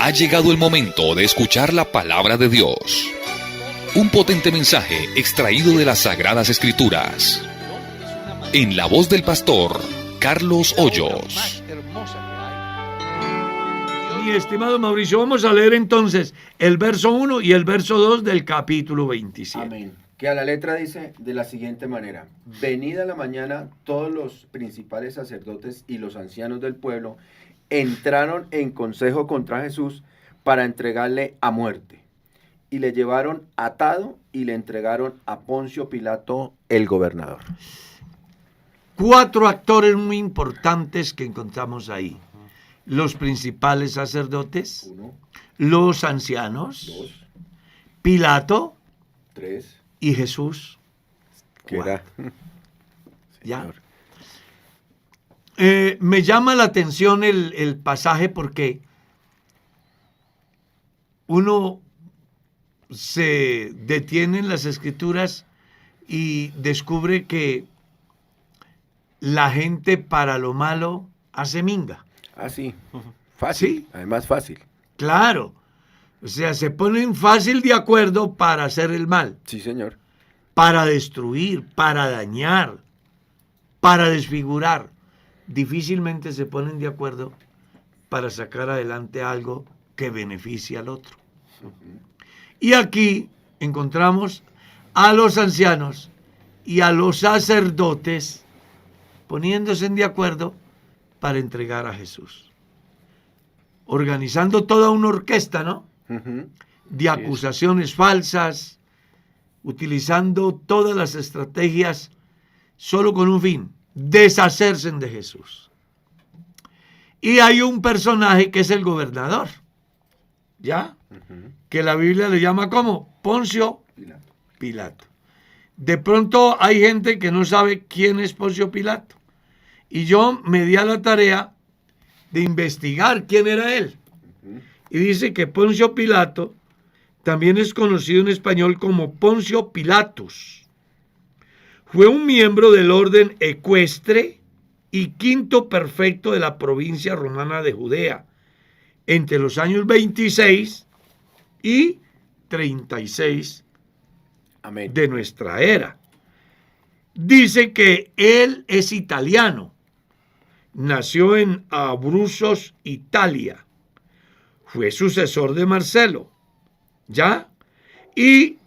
Ha llegado el momento de escuchar la palabra de Dios. Un potente mensaje extraído de las Sagradas Escrituras. En la voz del pastor Carlos Hoyos. Mi estimado Mauricio, vamos a leer entonces el verso 1 y el verso 2 del capítulo 27. Amén. Que a la letra dice de la siguiente manera: venida la mañana, todos los principales sacerdotes y los ancianos del pueblo entraron en consejo contra Jesús para entregarle a muerte. Y le llevaron atado y le entregaron a Poncio Pilato, el gobernador. 4 actores muy importantes que encontramos ahí. Los principales sacerdotes, 1, los ancianos, 2, Pilato 3, y Jesús. que era... ¿Ya? Me llama la atención el pasaje porque uno se detiene en las Escrituras y descubre que la gente para lo malo hace minga. Ah, sí. Fácil. ¿Sí? Además fácil. Claro. O sea, se ponen fácil de acuerdo para hacer el mal, Sí, señor. para destruir, para dañar, para desfigurar. Difícilmente se ponen de acuerdo para sacar adelante algo que beneficie al otro. Y aquí encontramos a los ancianos y a los sacerdotes poniéndose de acuerdo para entregar a Jesús. Organizando toda una orquesta, ¿no? De acusaciones falsas, utilizando todas las estrategias solo con un fin: deshacerse de Jesús. Y hay un personaje que es el gobernador, ¿ya? Que la Biblia le llama ¿cómo? Poncio Pilato. De pronto hay gente que no sabe quién es Poncio Pilato. Y yo me di a la tarea de investigar quién era él. Y dice que Poncio Pilato también es conocido en español como Poncio Pilatus. Fue un miembro del orden ecuestre y quinto prefecto de la provincia romana de Judea entre los años 26 y 36 Amén. de nuestra era. Dice que él es italiano. Nació en Abruzos, Italia. Fue sucesor de Marcelo, ¿ya? Y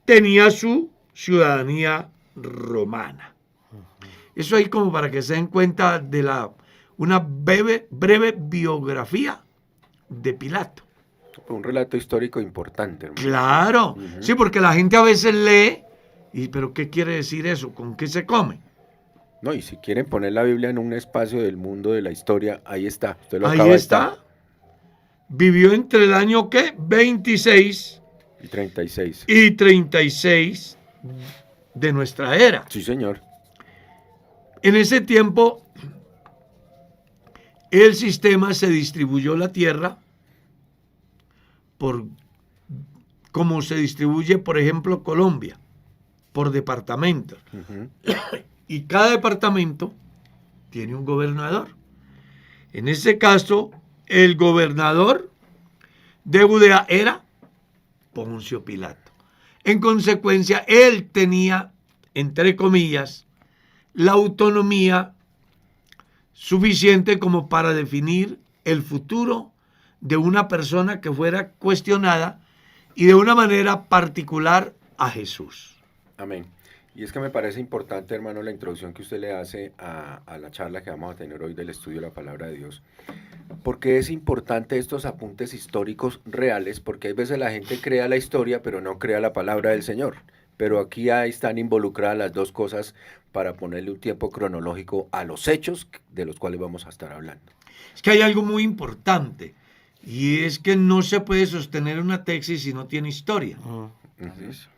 tenía su ciudadanía romana. Eso ahí como para que se den cuenta de una breve biografía de Pilato. Un relato histórico importante, hermano. Claro, sí, porque la gente a veces lee, ¿pero qué quiere decir eso? ¿Con qué se come? No, y si quieren poner la Biblia en un espacio del mundo de la historia, ahí está. Usted lo Ahí acaba de está. estar. Vivió entre el año, ¿qué? 26 Y 36. y 36 de nuestra era. Sí, señor. En ese tiempo, el sistema se distribuyó la tierra como se distribuye, por ejemplo, Colombia, por departamentos. Y cada departamento tiene un gobernador. En ese caso, el gobernador de Judea era Poncio Pilato. En consecuencia, él tenía, entre comillas, la autonomía suficiente como para definir el futuro de una persona que fuera cuestionada y de una manera particular a Jesús. Amén. Y es que me parece importante, hermano, la introducción que usted le hace a la charla que vamos a tener hoy del estudio de la palabra de Dios. Porque es importante estos apuntes históricos reales, porque hay veces la gente crea la historia, pero no crea la palabra del Señor. Pero aquí ahí están involucradas las dos cosas para ponerle un tiempo cronológico a los hechos de los cuales vamos a estar hablando. Es que hay algo muy importante, y es que no se puede sostener una tesis si no tiene historia. Así es.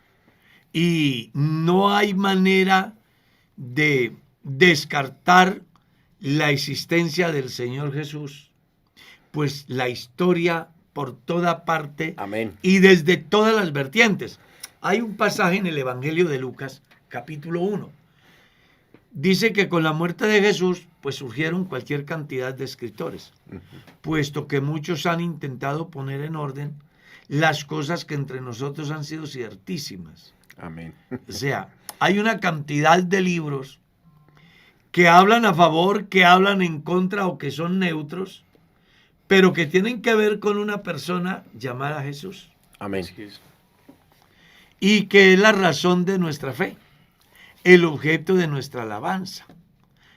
Y no hay manera de descartar la existencia del Señor Jesús, pues la historia por toda parte. Amén. Y desde todas las vertientes. Hay un pasaje en el Evangelio de Lucas, capítulo 1, dice que con la muerte de Jesús, pues surgieron cualquier cantidad de escritores, puesto que muchos han intentado poner en orden las cosas que entre nosotros han sido ciertísimas. Amén. O sea, hay una cantidad de libros que hablan a favor, que hablan en contra o que son neutros, pero que tienen que ver con una persona llamada Jesús. Amén. Y que es la razón de nuestra fe, el objeto de nuestra alabanza,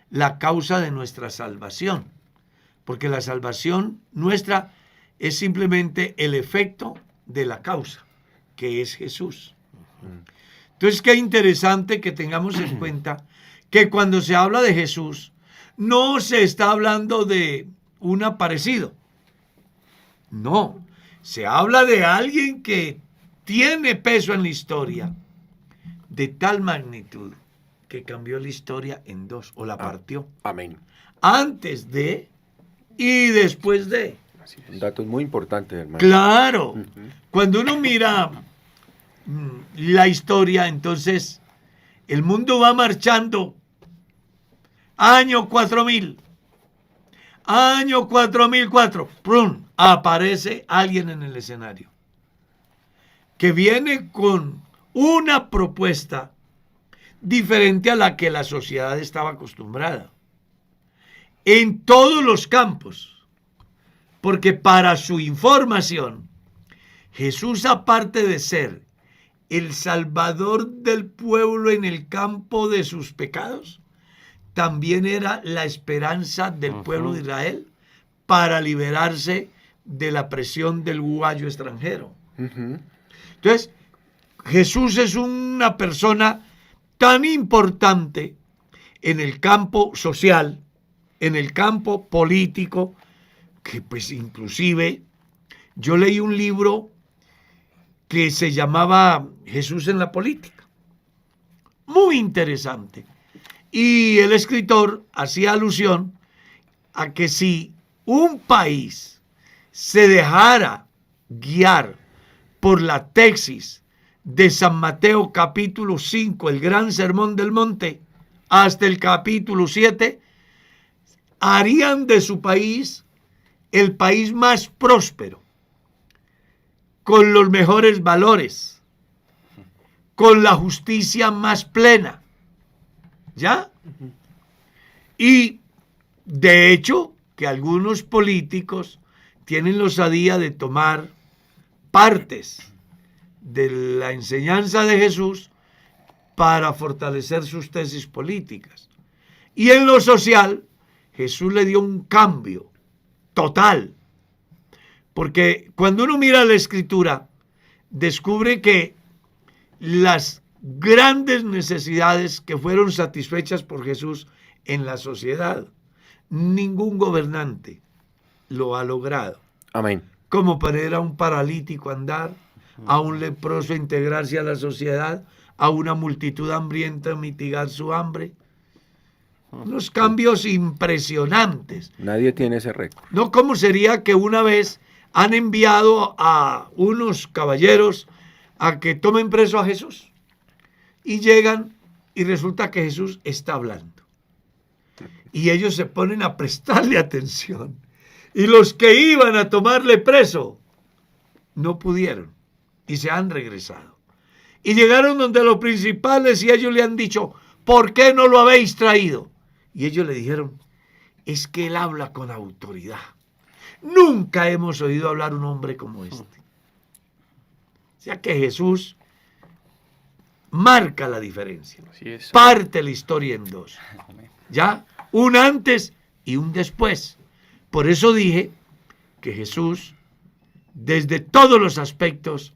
la causa de nuestra salvación. Porque la salvación nuestra es simplemente el efecto de la causa, que es Jesús. Entonces, qué interesante que tengamos en cuenta que cuando se habla de Jesús, no se está hablando de un aparecido. No, se habla de alguien que tiene peso en la historia, de tal magnitud que cambió la historia en dos, o la partió. Amén. Antes de y después de. Datos muy importantes, hermano. Claro, cuando uno mira la historia, entonces el mundo va marchando. Año 4000, año 4004, ¡prum!, aparece alguien en el escenario que viene con una propuesta diferente a la que la sociedad estaba acostumbrada en todos los campos, porque para su información, Jesús, aparte de ser el Salvador del pueblo en el campo de sus pecados, también era la esperanza del pueblo de Israel para liberarse de la presión del guayo extranjero. Entonces, Jesús es una persona tan importante en el campo social, en el campo político, que pues inclusive yo leí un libro que se llamaba Jesús en la política. Muy interesante. Y el escritor hacía alusión a que si un país se dejara guiar por la tesis de San Mateo capítulo 5, el gran sermón del monte, hasta el capítulo 7, harían de su país el país más próspero, con los mejores valores, con la justicia más plena. ¿Ya? Y de hecho que algunos políticos tienen la osadía de tomar partes de la enseñanza de Jesús para fortalecer sus tesis políticas. Y en lo social, Jesús le dio un cambio total. Porque cuando uno mira la Escritura, descubre que las grandes necesidades que fueron satisfechas por Jesús en la sociedad, ningún gobernante lo ha logrado. Amén. Como poner a un paralítico a andar, a un leproso a integrarse a la sociedad, a una multitud hambrienta a mitigar su hambre. Unos cambios impresionantes. Nadie tiene ese récord. ¿No? ¿Cómo sería que una vez han enviado a unos caballeros a que tomen preso a Jesús? Y llegan y resulta que Jesús está hablando. Y ellos se ponen a prestarle atención. Y los que iban a tomarle preso no pudieron y se han regresado. Y llegaron donde los principales y ellos le han dicho, ¿por qué no lo habéis traído? Y ellos le dijeron, es que él habla con autoridad. Nunca hemos oído hablar un hombre como este. O sea que Jesús marca la diferencia. Parte la historia en dos. ¿Ya? Un antes y un después. Por eso dije que Jesús, desde todos los aspectos,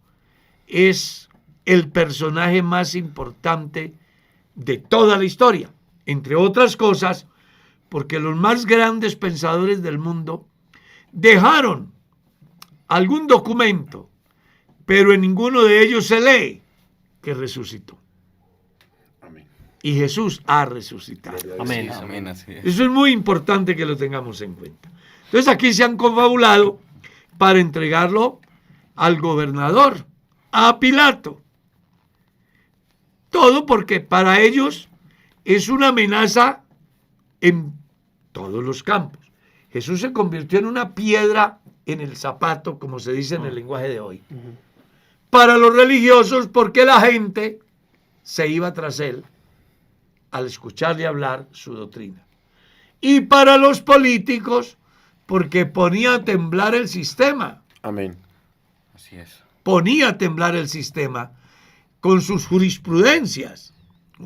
es el personaje más importante de toda la historia. Entre otras cosas, porque los más grandes pensadores del mundo dejaron algún documento, pero en ninguno de ellos se lee que resucitó. Amén. Y Jesús ha resucitado. Amén, amén, así es. Eso es muy importante que lo tengamos en cuenta. Entonces aquí se han confabulado para entregarlo al gobernador, a Pilato. Todo porque para ellos es una amenaza en todos los campos. Jesús se convirtió en una piedra en el zapato, como se dice en el lenguaje de hoy, para los religiosos, porque la gente se iba tras él al escucharle hablar su doctrina. Y para los políticos, porque ponía a temblar el sistema. Amén. Así es. Ponía a temblar el sistema con sus jurisprudencias.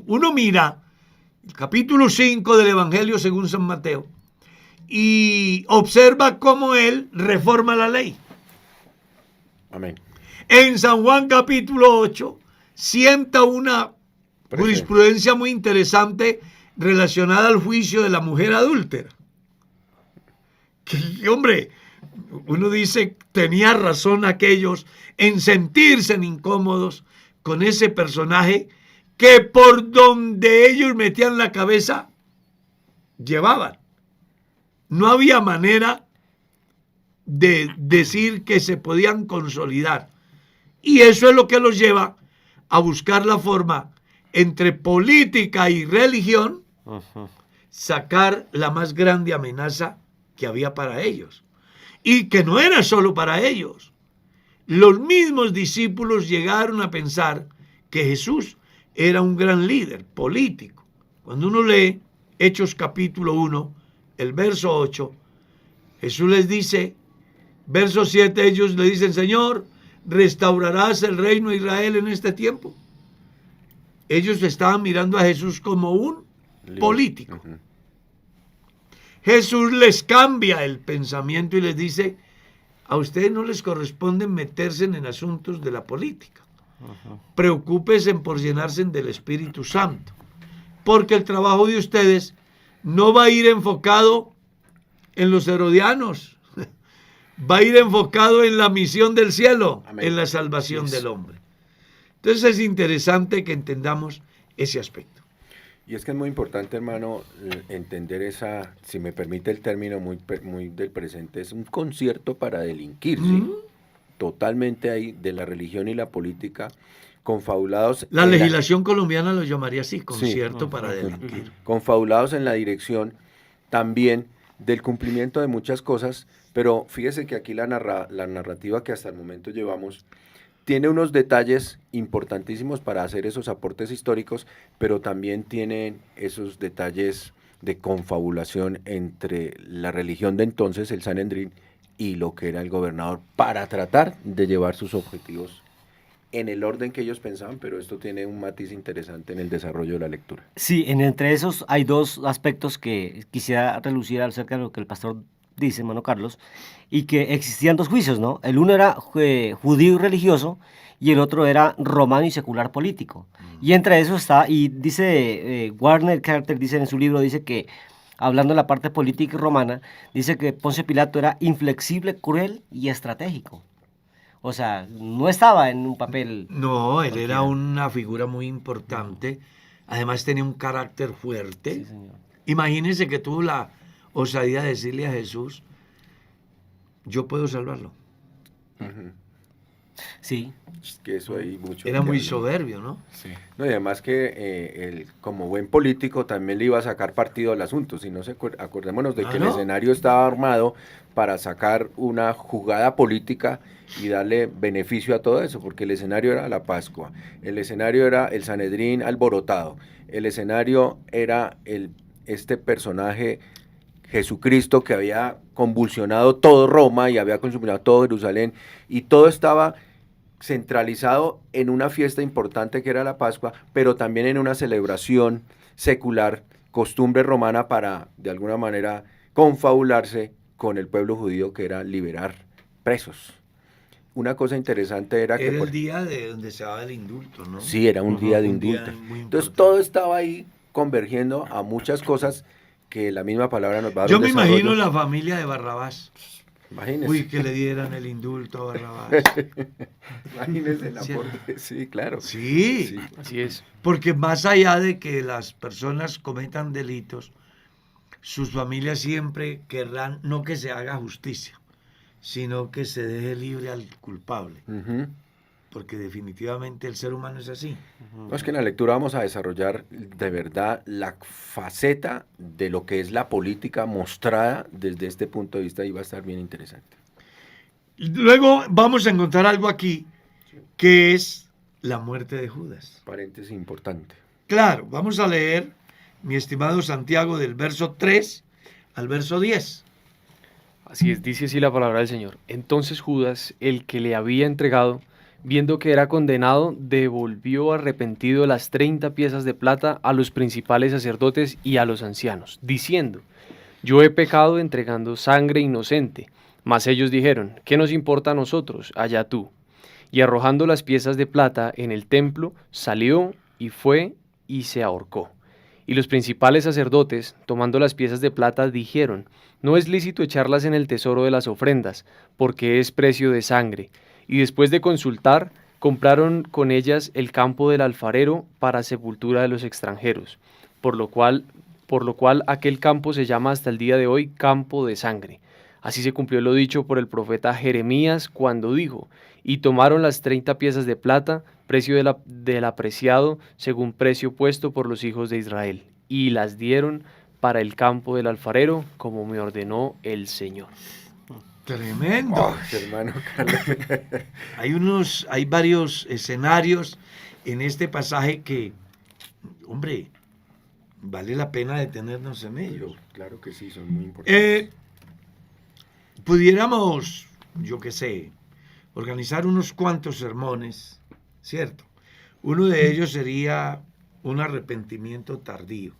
Uno mira el capítulo 5 del Evangelio según San Mateo y observa cómo él reforma la ley. Amén. En San Juan capítulo 8 sienta una jurisprudencia muy interesante relacionada al juicio de la mujer adúltera. Que, hombre, uno dice, tenía razón aquellos en sentirse incómodos con ese personaje que por donde ellos metían la cabeza, llevaban. No había manera de decir que se podían consolidar. Y eso es lo que los lleva a buscar la forma entre política y religión, sacar la más grande amenaza que había para ellos. Y que no era solo para ellos. Los mismos discípulos llegaron a pensar que Jesús era un gran líder político. Cuando uno lee Hechos capítulo 1, el verso 8, Jesús les dice, verso 7, ellos le dicen, Señor, ¿restaurarás el reino de Israel en este tiempo? Ellos estaban mirando a Jesús como un político. Jesús les cambia el pensamiento y les dice, a ustedes no les corresponde meterse en asuntos de la política. Preocúpense por llenarse del Espíritu Santo, porque el trabajo de ustedes no va a ir enfocado en los herodianos, va a ir enfocado en la misión del cielo, Amén. En la salvación del hombre. Entonces es interesante que entendamos ese aspecto. Y es que es muy importante, hermano, entender esa, si me permite el término muy del presente, es un concierto para delinquir, ¿sí? Totalmente ahí, de la religión y la política, confabulados. La legislación colombiana lo llamaría así, concierto para delinquir. Confabulados en la dirección también del cumplimiento de muchas cosas, pero fíjese que aquí la narrativa que hasta el momento llevamos tiene unos detalles importantísimos para hacer esos aportes históricos, pero también tiene esos detalles de confabulación entre la religión de entonces, el Sanedrín, y lo que era el gobernador, para tratar de llevar sus objetivos en el orden que ellos pensaban, pero esto tiene un matiz interesante en el desarrollo de la lectura. Sí, entre esos hay dos aspectos que quisiera relucir acerca de lo que el pastor dice, hermano Carlos, y que existían dos juicios, ¿no? El uno era judío y religioso, y el otro era romano y secular político. Y entre eso está, y dice Warner Carter, dice en su libro, dice que, hablando de la parte política y romana, dice que Poncio Pilato era inflexible, cruel y estratégico. O sea, no estaba en un papel... No, él era una figura muy importante, además tenía un carácter fuerte. Sí, señor. Imagínense que tuvo la osadía de decirle a Jesús, yo puedo salvarlo. Sí. Es que eso hay mucho. Era muy soberbio, ¿no? Sí. No, y además que él, como buen político, también le iba a sacar partido al asunto. Si no se acordémonos de que el escenario estaba armado para sacar una jugada política y darle beneficio a todo eso, porque el escenario era la Pascua, el escenario era el Sanedrín alborotado, el escenario era este personaje Jesucristo que había convulsionado todo Roma y había consumido todo Jerusalén, y todo estaba centralizado en una fiesta importante que era la Pascua, pero también en una celebración secular, costumbre romana para, de alguna manera, confabularse con el pueblo judío, que era liberar presos. Una cosa interesante era que... Era el día de donde se daba el indulto, ¿no? Sí, era un día de indulto. Entonces todo estaba ahí convergiendo a muchas cosas que la misma palabra nos va a dar. Yo me imagino la familia de Barrabás. Imagínese. Uy, que le dieran el indulto a Barrabás. Imagínese el aporte. Sí, claro. Sí, así es. Porque más allá de que las personas cometan delitos, sus familias siempre querrán no que se haga justicia, sino que se deje libre al culpable. porque definitivamente el ser humano es así. No, es que en la lectura vamos a desarrollar de verdad la faceta de lo que es la política mostrada desde este punto de vista y va a estar bien interesante. Luego vamos a encontrar algo aquí que es la muerte de Judas. Paréntesis importante. Claro, vamos a leer, mi estimado Santiago, del verso 3 al verso 10. Así es, dice así la palabra del Señor. Entonces Judas, el que le había entregado, viendo que era condenado, devolvió arrepentido las 30 piezas de plata a los principales sacerdotes y a los ancianos, diciendo: yo he pecado entregando sangre inocente. Mas ellos dijeron: ¿qué nos importa a nosotros? Allá tú. Y arrojando las piezas de plata en el templo, salió y fue y se ahorcó. Y los principales sacerdotes, tomando las piezas de plata, dijeron: no es lícito echarlas en el tesoro de las ofrendas, porque es precio de sangre. Y después de consultar, compraron con ellas el campo del alfarero para sepultura de los extranjeros, por lo cual aquel campo se llama hasta el día de hoy Campo de Sangre. Así se cumplió lo dicho por el profeta Jeremías cuando dijo: y tomaron las 30 piezas de plata, precio del apreciado, según precio puesto por los hijos de Israel, y las dieron para el campo del alfarero, como me ordenó el Señor. Tremendo. Oh, hermano Carlos. Hay varios escenarios en este pasaje que, hombre, vale la pena detenernos en ellos. Claro que sí, son muy importantes. Pudiéramos, yo qué sé, organizar unos cuantos sermones, ¿cierto? Uno de ellos sería un arrepentimiento tardío,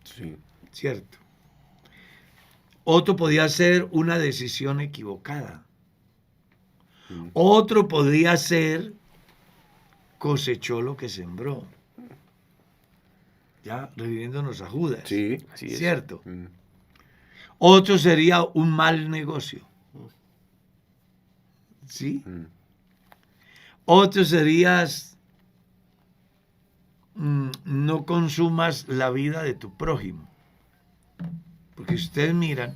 Sí. ¿cierto? Otro podría ser una decisión equivocada. Otro podría ser cosechó lo que sembró. Ya, refiriéndonos a Judas. Sí. Así es. ¿Cierto? Mm. Otro sería un mal negocio. ¿Sí? Mm. Otro serías no consumas la vida de tu prójimo. Porque si ustedes miran,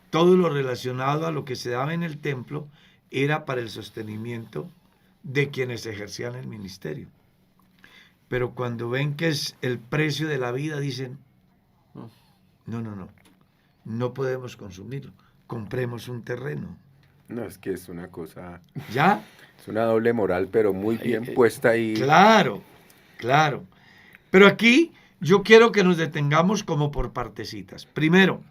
todo lo relacionado a lo que se daba en el templo era para el sostenimiento de quienes ejercían el ministerio. Pero cuando ven que es el precio de la vida, dicen, no podemos consumirlo, compremos un terreno. No, es que es una cosa, ¿Ya? es una doble moral, pero muy bien puesta ahí. Claro, claro. Pero aquí yo quiero que nos detengamos como por partecitas. Primero,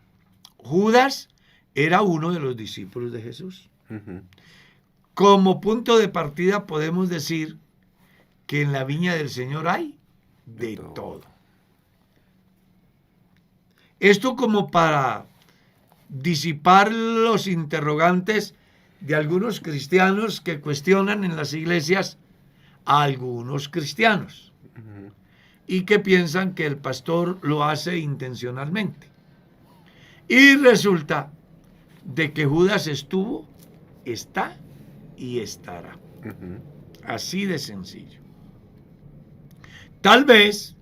Judas era uno de los discípulos de Jesús. Ujú. Como punto de partida podemos decir que en la viña del Señor hay de todo. Esto como para disipar los interrogantes de algunos cristianos que cuestionan en las iglesias a algunos cristianos y que piensan que el pastor lo hace intencionalmente. Y resulta de que Judas estuvo, está y estará. Ujú. Así de sencillo. Tal vez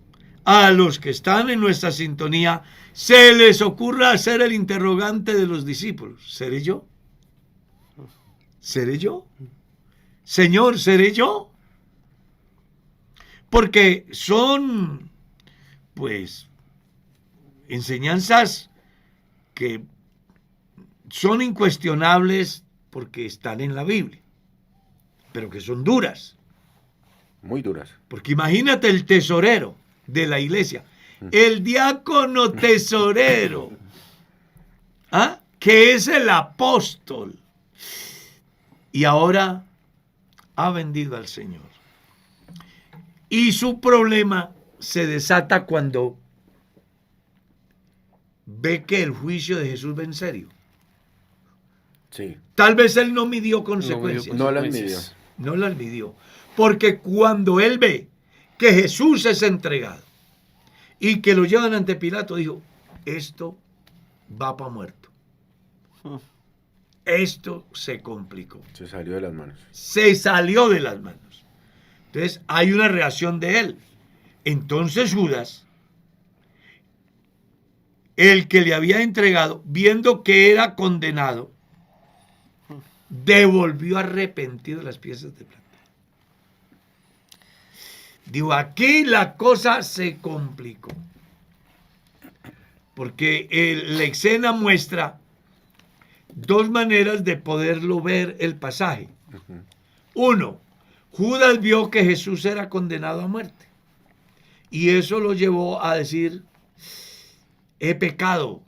a los que están en nuestra sintonía se les ocurra hacer el interrogante de los discípulos. ¿Seré yo? ¿Seré yo? Señor, ¿seré yo? Porque son, pues, enseñanzas que son incuestionables porque están en la Biblia, pero que son duras. Muy duras. Porque imagínate el tesorero de la iglesia, el diácono tesorero, ¿ah? Que es el apóstol, y ahora ha vendido al Señor. Y su problema se desata cuando ve que el juicio de Jesús va en serio. Sí. Tal vez él no midió consecuencias. No las midió. No las midió. Porque cuando él ve que Jesús es entregado y que lo llevan ante Pilato, dijo, esto va para muerto. Esto se complicó. Se salió de las manos. Se salió de las manos. Entonces hay una reacción de él. Entonces Judas, el que le había entregado, viendo que era condenado, devolvió arrepentido las piezas de plata. Digo, aquí la cosa se complicó. Porque la escena muestra dos maneras de poderlo ver el pasaje. Uno, Judas vio que Jesús era condenado a muerte. Y eso lo llevó a decir, he pecado.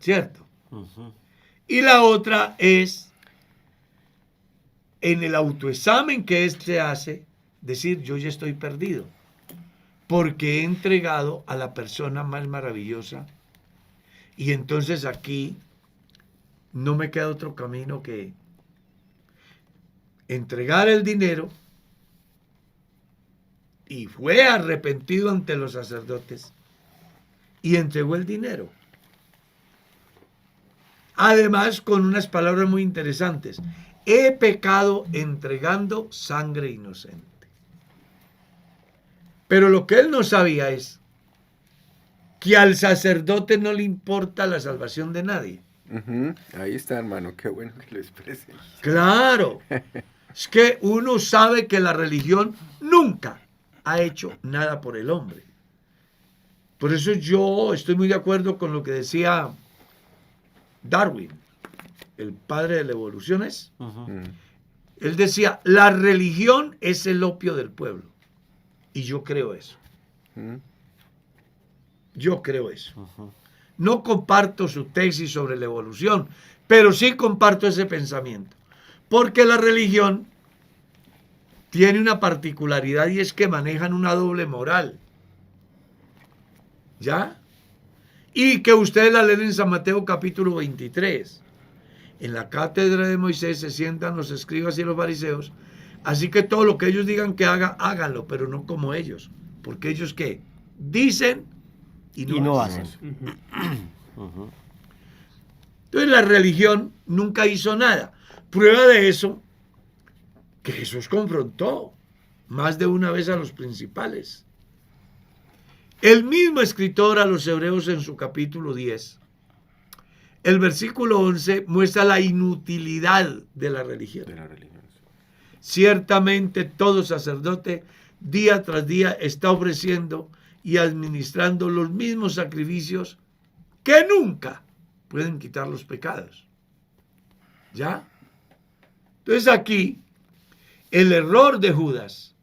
¿Cierto? Y la otra es, en el autoexamen que éste hace, decir, yo ya estoy perdido. Porque he entregado a la persona más maravillosa. Y entonces aquí no me queda otro camino que entregar el dinero. Y fue arrepentido ante los sacerdotes y entregó el dinero. Además, con unas palabras muy interesantes. He pecado entregando sangre inocente. Pero lo que él no sabía es que al sacerdote no le importa la salvación de nadie. Ahí está, hermano, qué bueno que lo expresen. Claro, es que uno sabe que la religión nunca ha hecho nada por el hombre. Por eso yo estoy muy de acuerdo con lo que decía Darwin, el padre de la evolución es. Él decía, la religión es el opio del pueblo. Y yo creo eso. Yo creo eso. No comparto su tesis sobre la evolución, pero sí comparto ese pensamiento. Porque la religión tiene una particularidad y es que manejan una doble moral. ¿Ya? Y que ustedes la leen en San Mateo capítulo 23. En la cátedra de Moisés se sientan los escribas y los fariseos. Así que todo lo que ellos digan que haga, háganlo, pero no como ellos. Porque ellos, ¿qué? Dicen y no hacen. Entonces la religión nunca hizo nada. Prueba de eso, que Jesús confrontó más de una vez a los principales. El mismo escritor a los Hebreos en su capítulo 10, el versículo 11 muestra la inutilidad de la religión. Ciertamente todo sacerdote día tras día está ofreciendo y administrando los mismos sacrificios que nunca pueden quitar los pecados. ¿Ya? Entonces aquí el error de Judas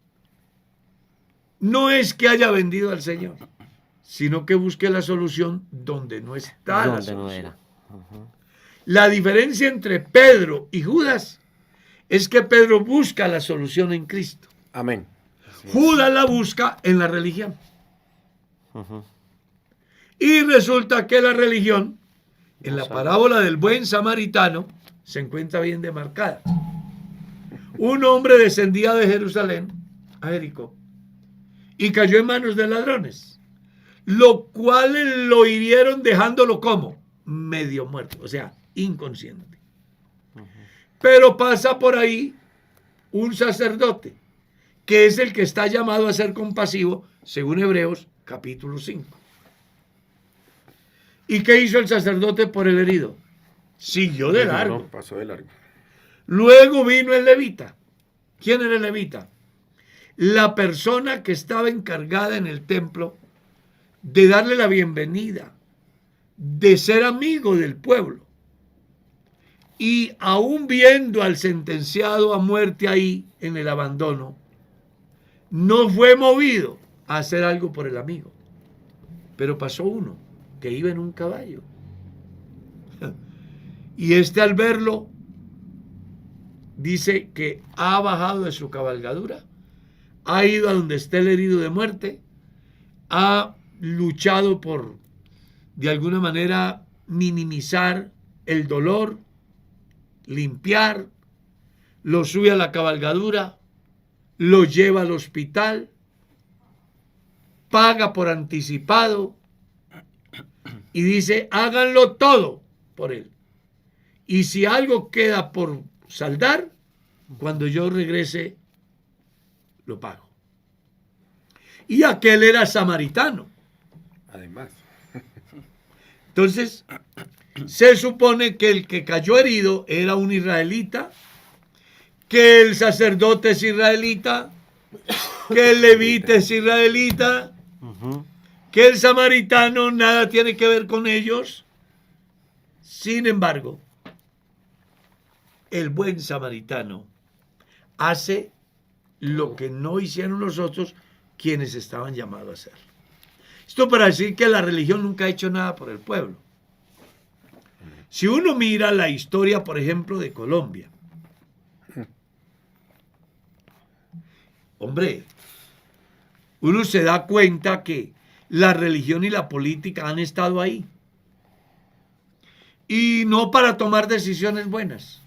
no es que haya vendido al Señor, sino que busque la solución donde no está la solución. No era. La diferencia entre Pedro y Judas es que Pedro busca la solución en Cristo. Amén. Judas la busca en la religión. Y resulta que la religión, en la parábola del buen samaritano, se encuentra bien demarcada. Un hombre descendía de Jerusalén a Jericó y cayó en manos de ladrones, lo cual lo hirieron dejándolo como medio muerto, o sea, inconsciente. Pero pasa por ahí un sacerdote, que es el que está llamado a ser compasivo, según Hebreos capítulo 5. ¿Y qué hizo el sacerdote por el herido? Siguió de largo. Pasó de largo. Luego vino el levita. ¿Quién era el levita? La persona que estaba encargada en el templo de darle la bienvenida, de ser amigo del pueblo. Y aún viendo al sentenciado a muerte ahí en el abandono, no fue movido a hacer algo por el amigo. Pero pasó uno que iba en un caballo. Y al verlo, dice que ha bajado de su cabalgadura, ha ido a donde esté el herido de muerte, ha luchado por, de alguna manera, minimizar el dolor, limpiar, lo sube a la cabalgadura, lo lleva al hospital, paga por anticipado y dice, háganlo todo por él. Y si algo queda por saldar, cuando yo regrese, lo pago. Y aquel era samaritano. Además. Entonces, se supone que el que cayó herido era un israelita, que el sacerdote es israelita, que el levita es israelita, que el samaritano nada tiene que ver con ellos. Sin embargo, el buen samaritano hace lo que no hicieron los otros, quienes estaban llamados a hacer. Esto para decir que la religión nunca ha hecho nada por el pueblo. Si uno mira la historia, por ejemplo, de Colombia, hombre, uno se da cuenta que la religión y la política han estado ahí. Y no para tomar decisiones buenas.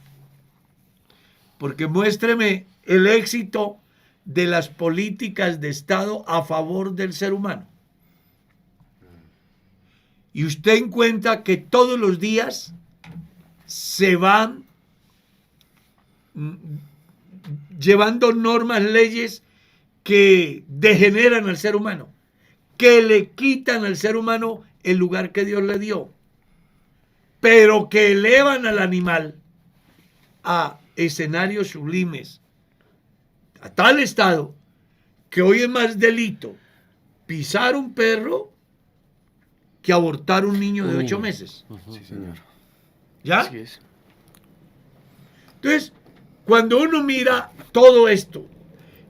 Porque muéstreme el éxito de las políticas de Estado a favor del ser humano. Y usted encuentra que todos los días se van llevando normas, leyes que degeneran al ser humano, que le quitan al ser humano el lugar que Dios le dio, pero que elevan al animal a escenarios sublimes, a tal estado que hoy es más delito pisar un perro que abortar un niño de 8 meses. Sí, señor. ¿Ya? Así es. Entonces, cuando uno mira todo esto,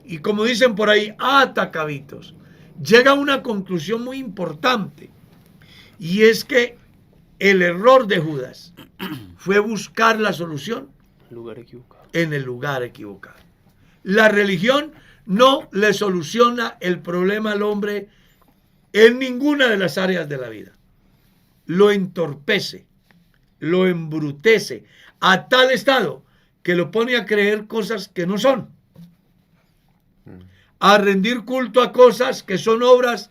y como dicen por ahí, ata cabitos, llega a una conclusión muy importante, y es que el error de Judas fue buscar la solución Lugar equivocado. en el lugar equivocado. La religión no le soluciona el problema al hombre en ninguna de las áreas de la vida. Lo entorpece, lo embrutece a tal estado que lo pone a creer cosas que no son, a rendir culto a cosas que son obras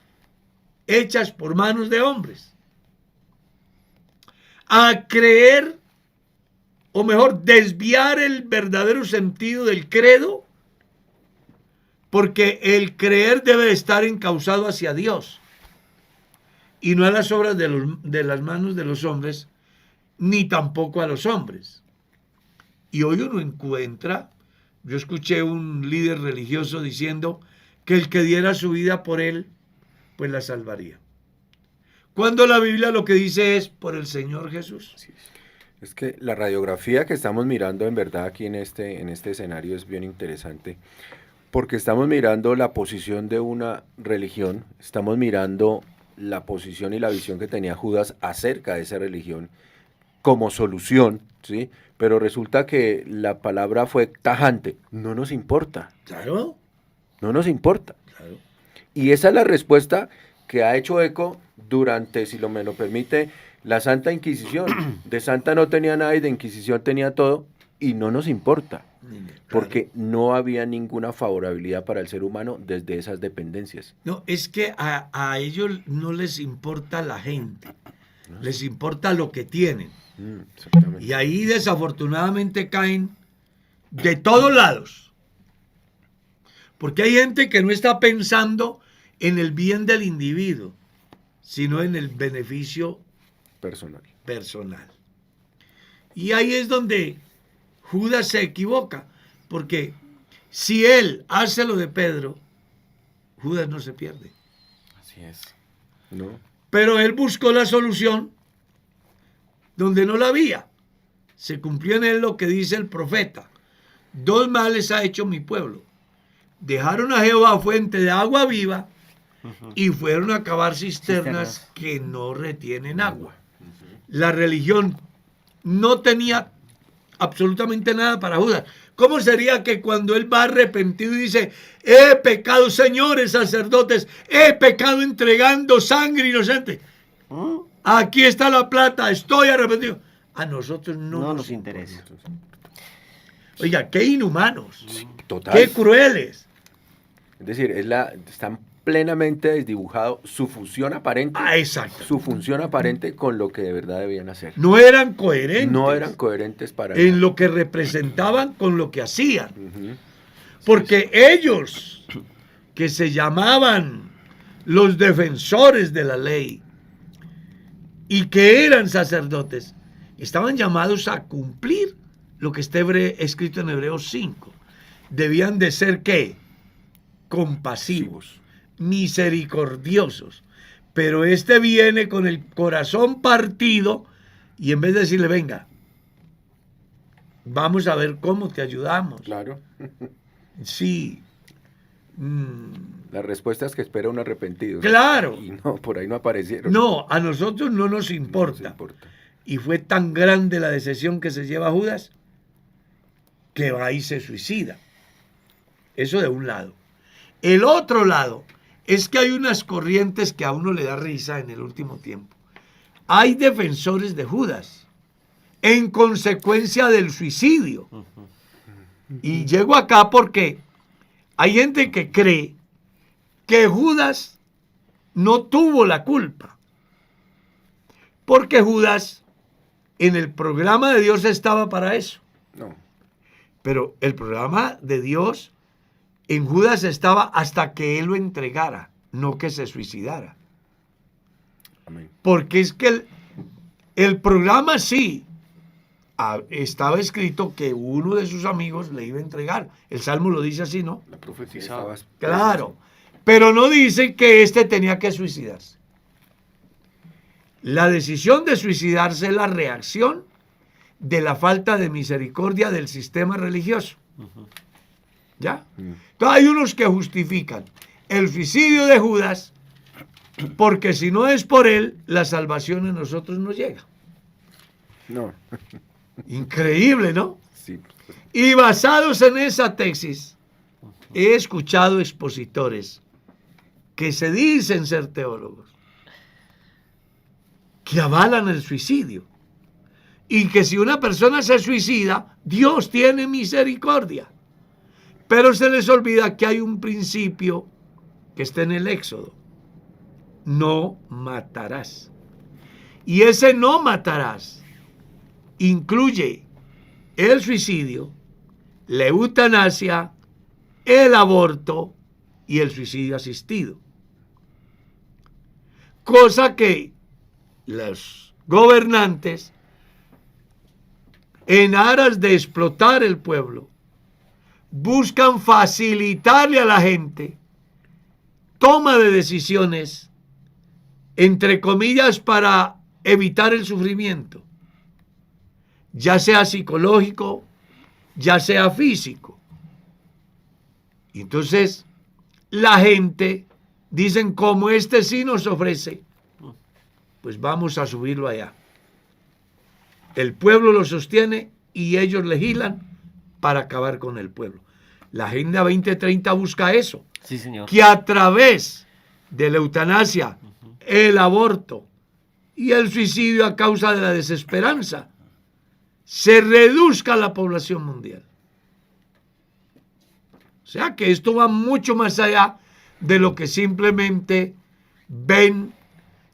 hechas por manos de hombres, a creer, o mejor, desviar el verdadero sentido del credo, porque el creer debe estar encauzado hacia Dios y no a las obras de las manos de los hombres, ni tampoco a los hombres. Y hoy uno encuentra, yo escuché un líder religioso diciendo que el que diera su vida por él, pues la salvaría. Cuando la Biblia lo que dice es por el Señor Jesús. Es que la radiografía que estamos mirando en verdad aquí en este escenario es bien interesante, porque estamos mirando la posición de una religión, estamos mirando la posición y la visión que tenía Judas acerca de esa religión como solución, ¿sí? Pero resulta que la palabra fue tajante, no nos importa. Claro. No nos importa. Claro. Y esa es la respuesta que ha hecho eco durante, si me lo permite, la Santa Inquisición. De santa no tenía nada y de Inquisición tenía todo, y no nos importa, porque no había ninguna favorabilidad para el ser humano desde esas dependencias. No, es que a ellos no les importa la gente, les importa lo que tienen. Exactamente. Y ahí desafortunadamente caen de todos lados. Porque hay gente que no está pensando en el bien del individuo, sino en el beneficio personal. Y ahí es donde Judas se equivoca, porque si él hace lo de Pedro, Judas no se pierde. Así es. ¿No? Pero él buscó la solución donde no la había. Se cumplió en él lo que dice el profeta: 2 males ha hecho mi pueblo. Dejaron a Jehová fuente de agua viva y fueron a cavar cisternas que no retienen agua. La religión no tenía absolutamente nada para Judas. ¿Cómo sería que cuando él va arrepentido y dice: he pecado, señores sacerdotes, he pecado entregando sangre inocente, aquí está la plata, estoy arrepentido? A nosotros no nos interesa. Oiga, qué inhumanos, Total. qué crueles. Es decir, están plenamente desdibujado su función aparente. Exacto. Su función aparente con lo que de verdad debían hacer. No eran coherentes. No eran coherentes para en nada. lo que representaban con lo que hacían. Porque ellos, que se llamaban los defensores de la ley y que eran sacerdotes, estaban llamados a cumplir lo que está escrito en Hebreos 5. Debían de ser, ¿qué? Compasivos, misericordiosos. Pero este viene con el corazón partido y en vez de decirle, venga, vamos a ver cómo te ayudamos. Claro. Sí. La respuesta es que espera un arrepentido. Claro. Y no, por ahí no aparecieron. No, a nosotros no nos importa. No nos importa. Y fue tan grande la decepción que se lleva Judas que va y se suicida. Eso de un lado. El otro lado es que hay unas corrientes que a uno le da risa en el último tiempo. Hay defensores de Judas en consecuencia del suicidio. Y llego acá porque hay gente que cree que Judas no tuvo la culpa. Porque Judas en el programa de Dios estaba para eso. No. Pero el programa de Dios en Judas estaba hasta que él lo entregara, no que se suicidara. Amén. Porque es que el programa sí estaba escrito que uno de sus amigos le iba a entregar. El Salmo lo dice así, ¿no? La profecía estaba... Claro. Pero no dice que éste tenía que suicidarse. La decisión de suicidarse es la reacción de la falta de misericordia del sistema religioso. ¿Ya? Entonces hay unos que justifican el suicidio de Judas porque si no es por él, la salvación a nosotros no llega. No. Increíble, ¿no? Sí. Y basados en esa tesis, he escuchado expositores que se dicen ser teólogos, que avalan el suicidio. Y que si una persona se suicida, Dios tiene misericordia. Pero se les olvida que hay un principio que está en el Éxodo. No matarás. Y ese no matarás incluye el suicidio, la eutanasia, el aborto y el suicidio asistido. Cosa que los gobernantes, en aras de explotar el pueblo, buscan facilitarle a la gente toma de decisiones, entre comillas, para evitar el sufrimiento, ya sea psicológico, ya sea físico. Y entonces, la gente, dicen, como este sí nos ofrece, pues vamos a subirlo allá. El pueblo lo sostiene y ellos legislan para acabar con el pueblo. La Agenda 2030 busca eso. Sí, señor. Que a través de la eutanasia, el aborto y el suicidio a causa de la desesperanza, se reduzca la población mundial. O sea que esto va mucho más allá de lo que simplemente ven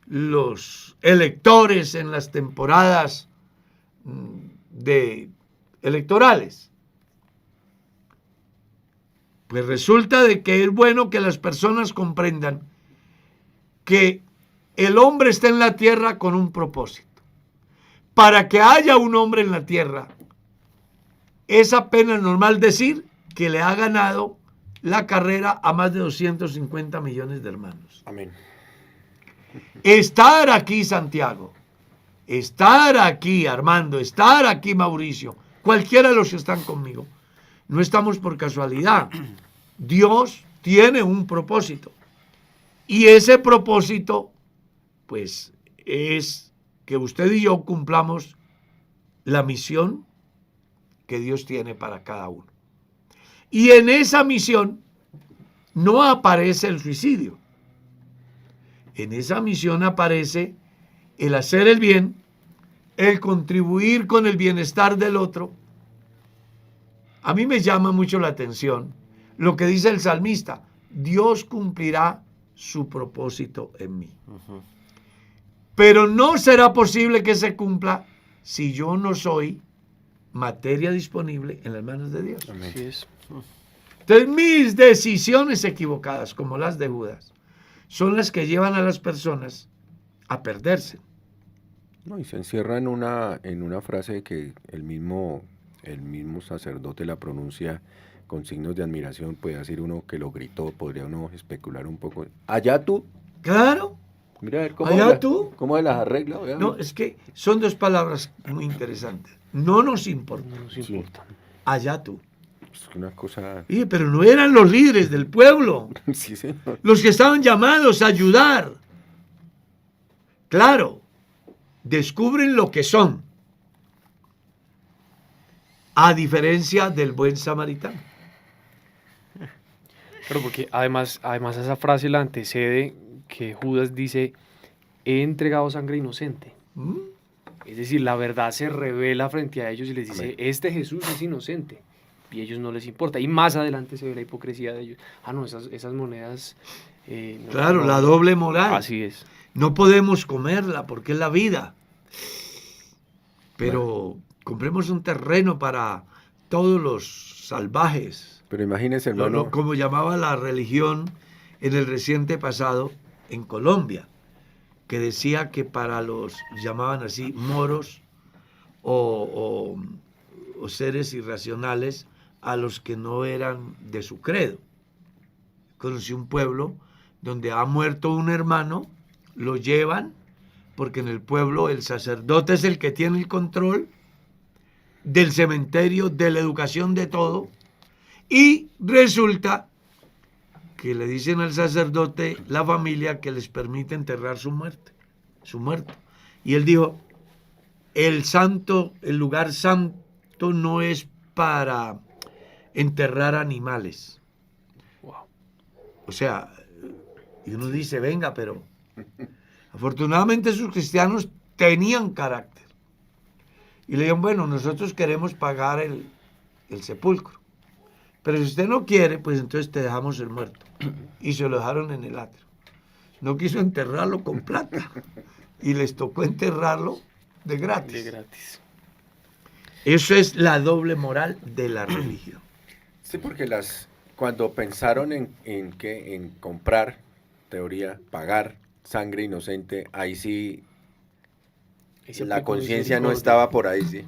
los electores en las temporadas electorales. Pues resulta de que es bueno que las personas comprendan que el hombre está en la tierra con un propósito. Para que haya un hombre en la tierra, es apenas normal decir que le ha ganado la carrera a más de 250 millones de hermanos. Amén. Estar aquí, Santiago, estar aquí, Armando, estar aquí, Mauricio, cualquiera de los que están conmigo, no estamos por casualidad. Dios tiene un propósito. Y ese propósito, pues, es que usted y yo cumplamos la misión que Dios tiene para cada uno. Y en esa misión no aparece el suicidio. En esa misión aparece el hacer el bien, el contribuir con el bienestar del otro. A mí me llama mucho la atención lo que dice el salmista: Dios cumplirá su propósito en mí. Pero no será posible que se cumpla si yo no soy materia disponible en las manos de Dios. Amén. Así es. Entonces, mis decisiones equivocadas, como las de Judas, son las que llevan a las personas a perderse. No, y se encierra en una frase que el mismo sacerdote la pronuncia con signos de admiración. Puede decir uno que lo gritó, podría uno especular un poco. Allá tú, Claro. mira a ver Allá tú. cómo las arregla. Vea. No, es que son dos palabras muy interesantes. No nos importa. No nos importa. Allá tú. Es una cosa... Oye, pero no eran los líderes del pueblo, Sí, señor. los que estaban llamados a ayudar. Claro, descubren lo que son, a diferencia del buen samaritano. Pero porque además esa frase la antecede que Judas dice, he entregado sangre inocente. ¿Mm? Es decir, la verdad se revela frente a ellos y les dice, Amén. este Jesús es inocente. Y a ellos no les importa. Y más adelante se ve la hipocresía de ellos. Ah, no, esas monedas... no, Claro, no. la doble moral. Así es. No podemos comerla porque es la vida. Pero compremos un terreno para todos los salvajes. Pero imagínese, hermano, Como llamaba la religión en el reciente pasado en Colombia, que decía que para los, llamaban así, moros o seres irracionales, a los que no eran de su credo. Conocí un pueblo donde ha muerto un hermano, lo llevan, porque en el pueblo el sacerdote es el que tiene el control del cementerio, de la educación, de todo, y resulta que le dicen al sacerdote, la familia, que les permite enterrar su muerto. Y él dijo, el lugar santo no es para enterrar animales. Wow. O sea, y uno dice, venga, pero afortunadamente esos cristianos tenían carácter. Y le dijeron, bueno, nosotros queremos pagar el sepulcro. Pero si usted no quiere, pues entonces te dejamos el muerto. Y se lo dejaron en el atrio. No quiso enterrarlo con plata. Y les tocó enterrarlo de gratis. De gratis. Eso es la doble moral de la religión. sí, porque cuando pensaron en comprar, teoría, pagar sangre inocente, ahí sí Ese la tipo de conciencia no orden. estaba por ahí, sí.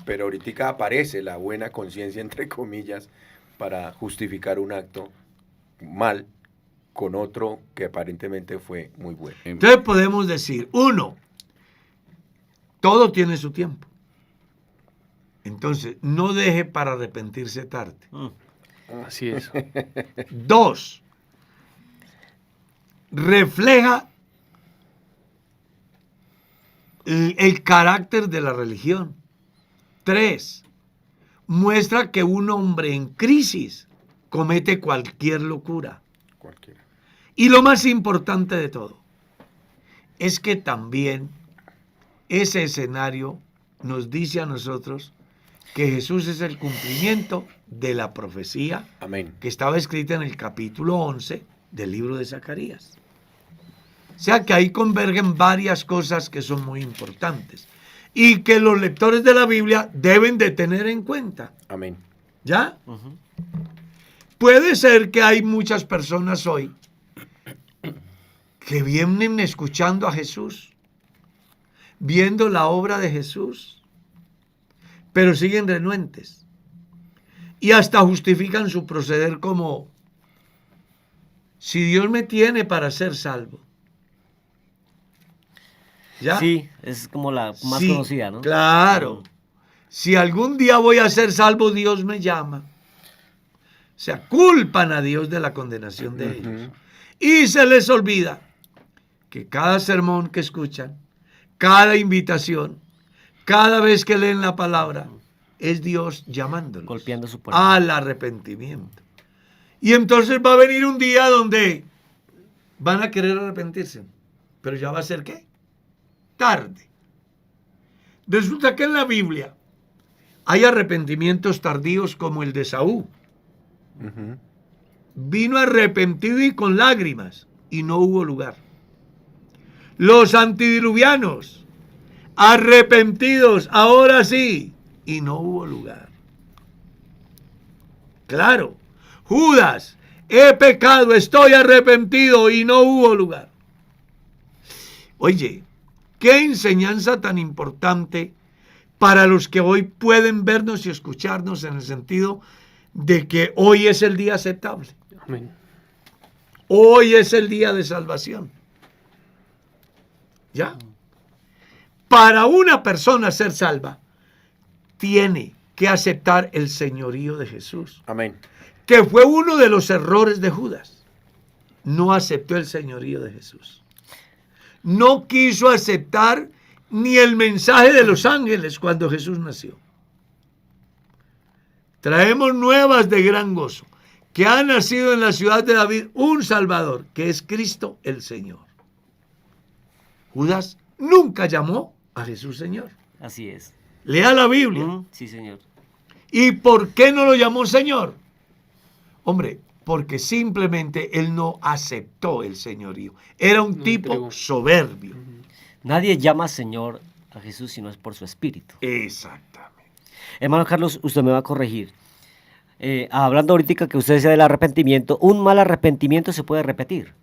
Pero ahorita aparece la buena conciencia, entre comillas, para justificar un acto mal con otro que aparentemente fue muy bueno. Entonces podemos decir, uno, todo tiene su tiempo. Entonces, no deje para arrepentirse tarde. Así es. Dos, refleja el carácter de la religión. Tres, muestra que un hombre en crisis comete cualquier locura. Cualquiera. Y lo más importante de todo es que también ese escenario nos dice a nosotros que Jesús es el cumplimiento de la profecía Amén. que estaba escrita en el capítulo 11 del libro de Zacarías. O sea que ahí convergen varias cosas que son muy importantes y que los lectores de la Biblia deben de tener en cuenta. Amén. ¿Ya? Puede ser que hay muchas personas hoy que vienen escuchando a Jesús, viendo la obra de Jesús, pero siguen renuentes y hasta justifican su proceder como, si Dios me tiene para ser salvo. ¿Ya? Sí, es como la más Sí, conocida, ¿no? Claro. Si algún día voy a ser salvo, Dios me llama. O sea, culpan a Dios de la condenación de ellos. Y se les olvida que cada sermón que escuchan, cada invitación, cada vez que leen la palabra, es Dios llamándolos Golpeando su puerta. al arrepentimiento. Y entonces va a venir un día donde van a querer arrepentirse. Pero ya va a ser ¿qué? Tarde. Resulta que en la Biblia hay arrepentimientos tardíos como el de Saúl. Vino arrepentido y con lágrimas y no hubo lugar. Los antidiluvianos, arrepentidos, ahora sí, y no hubo lugar. Claro, Judas, he pecado, estoy arrepentido y no hubo lugar. Oye, Qué enseñanza tan importante para los que hoy pueden vernos y escucharnos, en el sentido de que hoy es el día aceptable. Amén. Hoy es el día de salvación. ¿Ya? Para una persona ser salva, tiene que aceptar el señorío de Jesús. Amén. Que fue uno de los errores de Judas. No aceptó el señorío de Jesús. No quiso aceptar ni el mensaje de los ángeles cuando Jesús nació. Traemos nuevas de gran gozo, que ha nacido en la ciudad de David un Salvador, que es Cristo el Señor. Judas nunca llamó a Jesús Señor. Así es. Lea la Biblia. Sí, señor. ¿Y por qué no lo llamó Señor? Hombre, porque simplemente él no aceptó el señorío. Era un tipo soberbio. Nadie llama Señor a Jesús si no es por su espíritu. Exactamente. Hermano Carlos, usted me va a corregir. Hablando ahorita que usted decía del arrepentimiento, un mal arrepentimiento se puede repetir.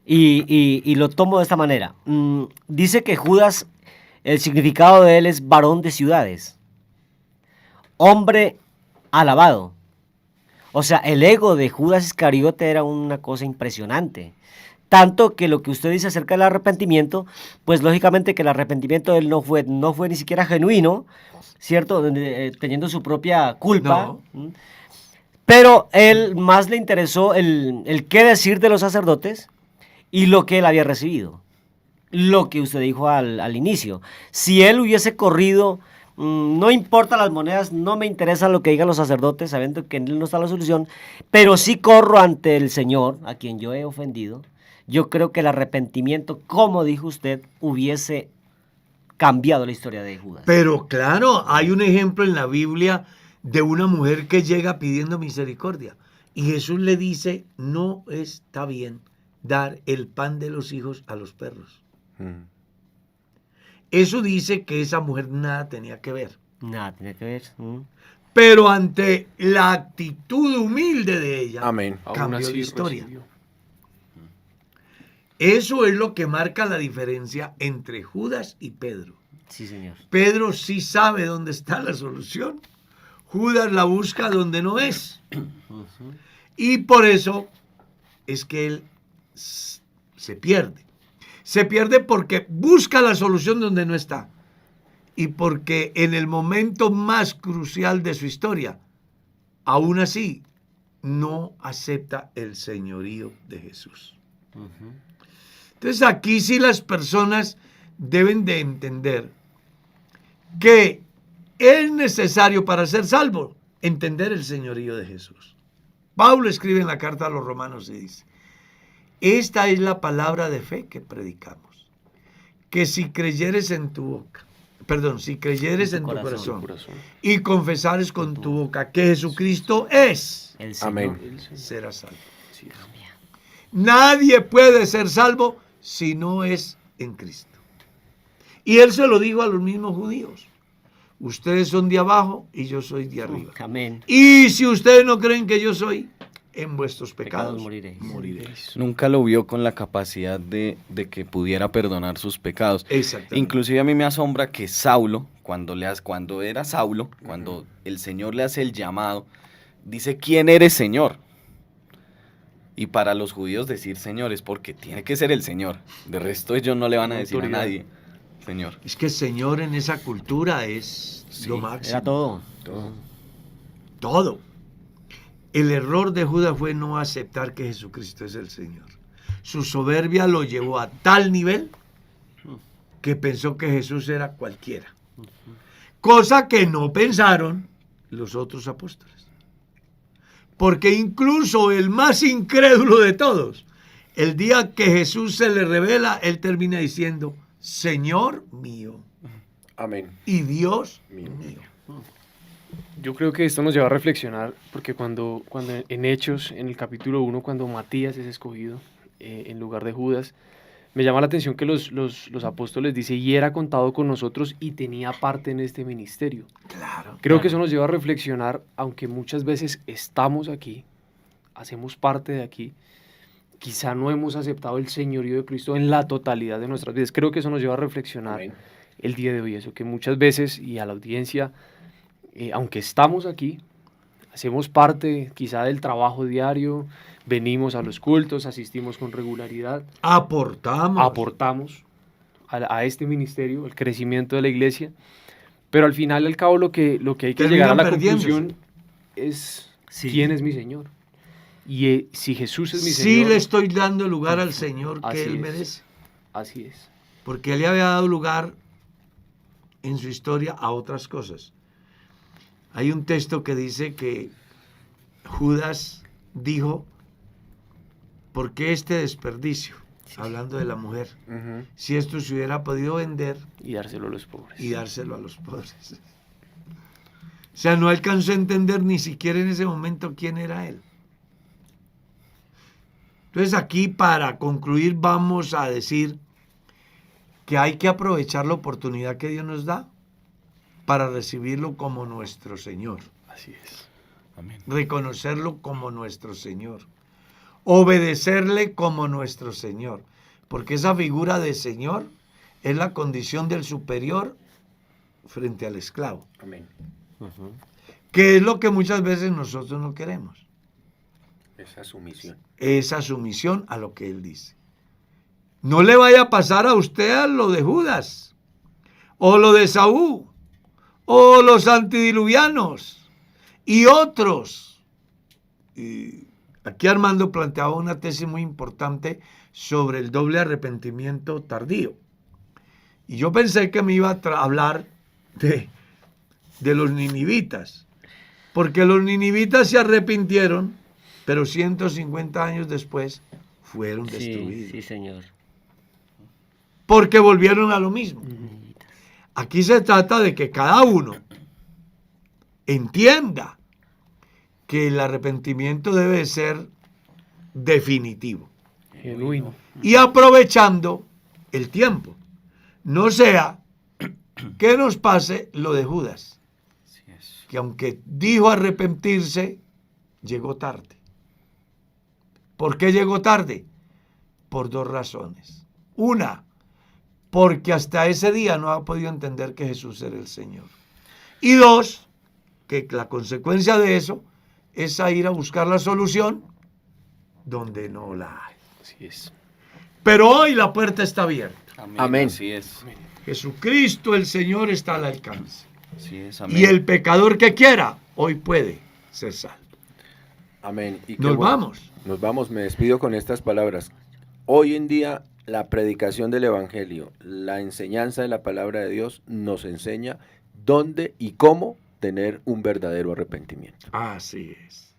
Y lo tomo de esta manera. Dice que Judas, el significado de él es varón de ciudades. Hombre alabado. O sea, el ego de Judas Iscariote era una cosa impresionante. Tanto que lo que usted dice acerca del arrepentimiento, pues lógicamente que el arrepentimiento de él no fue ni siquiera genuino, ¿cierto? Teniendo su propia culpa. No. Pero él más le interesó el qué decir de los sacerdotes y lo que él había recibido. Lo que usted dijo al inicio. Si él hubiese corrido, no importa las monedas, no me interesa lo que digan los sacerdotes, sabiendo que en él no está la solución, pero sí corro ante el Señor, a quien yo he ofendido. Yo creo que el arrepentimiento, como dijo usted, hubiese cambiado la historia de Judas. Pero claro, hay un ejemplo en la Biblia de una mujer que llega pidiendo misericordia. Y Jesús le dice, no está bien dar el pan de los hijos a los perros. Eso dice que esa mujer nada tenía que ver. Nada tenía que ver. Pero ante la actitud humilde de ella, Amén. cambió Aún así la historia. recibió. Eso es lo que marca la diferencia entre Judas y Pedro. Sí, señor. Pedro sí sabe dónde está la solución. Judas la busca donde no es. Y por eso es que él se pierde. Se pierde porque busca la solución donde no está. Y porque en el momento más crucial de su historia, aún así, no acepta el señorío de Jesús. Entonces aquí sí las personas deben de entender que es necesario para ser salvo entender el señorío de Jesús. Pablo escribe en la carta a los Romanos y dice, esta es la palabra de fe que predicamos, que si creyeres en tu boca, si creyeres en tu corazón y confesares con tu boca que Jesucristo es El Señor. Amén. serás salvo. Sí, amén. Nadie puede ser salvo si no es en Cristo. Y él se lo dijo a los mismos judíos. Ustedes son de abajo y yo soy de arriba. Amén. Y si ustedes no creen que yo soy, en vuestros pecados moriréis. Nunca lo vio con la capacidad de que pudiera perdonar sus pecados. Exactamente. Inclusive a mí me asombra que Saulo, cuando era Saulo, cuando el Señor le hace el llamado, dice, ¿quién eres, Señor? Y para los judíos decir Señor es porque tiene que ser el Señor. De resto ellos no le van a decir a nadie, Señor. Es que Señor en esa cultura es lo máximo. Era todo. Todo. El error de Judas fue no aceptar que Jesucristo es el Señor. Su soberbia lo llevó a tal nivel que pensó que Jesús era cualquiera. Cosa que no pensaron los otros apóstoles. Porque incluso el más incrédulo de todos, el día que Jesús se le revela, él termina diciendo, Señor mío Amén. y Dios mío. Yo creo que esto nos lleva a reflexionar, porque cuando en Hechos, en el capítulo 1, cuando Matías es escogido en lugar de Judas, me llama la atención que los apóstoles dicen, y era contado con nosotros y tenía parte en este ministerio. Claro. Creo que eso nos lleva a reflexionar, aunque muchas veces estamos aquí, hacemos parte de aquí, quizá no hemos aceptado el señorío de Cristo en la totalidad de nuestras vidas. Creo que eso nos lleva a reflexionar Amén. el día de hoy, eso que muchas veces, y a la audiencia, aunque estamos aquí, hacemos parte quizá del trabajo diario, venimos a los cultos, asistimos con regularidad, aportamos a este ministerio, el crecimiento de la iglesia, pero al final y al cabo lo que hay que Terminan llegar a la perdiéndose. conclusión es Sí. quién es mi Señor. Y si Jesús es mi Sí Señor, le estoy dando lugar al Señor que así Él es. merece. así es. Porque Él le había dado lugar en su historia a otras cosas. Hay un texto que dice que Judas dijo, ¿por qué este desperdicio? Hablando de la mujer. Ujú. Si esto se hubiera podido vender Y dárselo a los pobres. y dárselo a los pobres. O sea, no alcanzó a entender ni siquiera en ese momento quién era Él. Entonces aquí, para concluir, vamos a decir que hay que aprovechar la oportunidad que Dios nos da para recibirlo como nuestro Señor, Así es. Amén. reconocerlo como nuestro Señor, obedecerle como nuestro Señor, porque esa figura de Señor es la condición del superior frente al esclavo, Amén. que es lo que muchas veces nosotros no queremos, Esa sumisión. esa sumisión a lo que Él dice. No le vaya a pasar a usted a lo de Judas, o lo de Saúl, o los antidiluvianos, y otros. Y aquí Armando planteaba una tesis muy importante sobre el doble arrepentimiento tardío. Y yo pensé que me iba a hablar de los ninivitas, porque los ninivitas se arrepintieron, pero 150 años después fueron destruidos. Sí, señor. Porque volvieron a lo mismo. Aquí se trata de que cada uno entienda que el arrepentimiento debe ser definitivo Genuino. y aprovechando el tiempo. No sea que nos pase lo de Judas, Así es. que aunque dijo arrepentirse, llegó tarde. ¿Por qué llegó tarde? Por dos razones. Una, porque hasta ese día no ha podido entender que Jesús era el Señor. Y dos, que la consecuencia de eso es a ir a buscar la solución donde no la hay. Así es. Pero hoy la puerta está abierta. Amén. Amén. Así es. Jesucristo el Señor está al alcance. Así es. Amén. Y el pecador que quiera, hoy puede ser salvo. Amén. Y qué Nos bueno. vamos. Nos vamos, me despido con estas palabras. Hoy en día la predicación del Evangelio, la enseñanza de la palabra de Dios nos enseña dónde y cómo tener un verdadero arrepentimiento. Así es.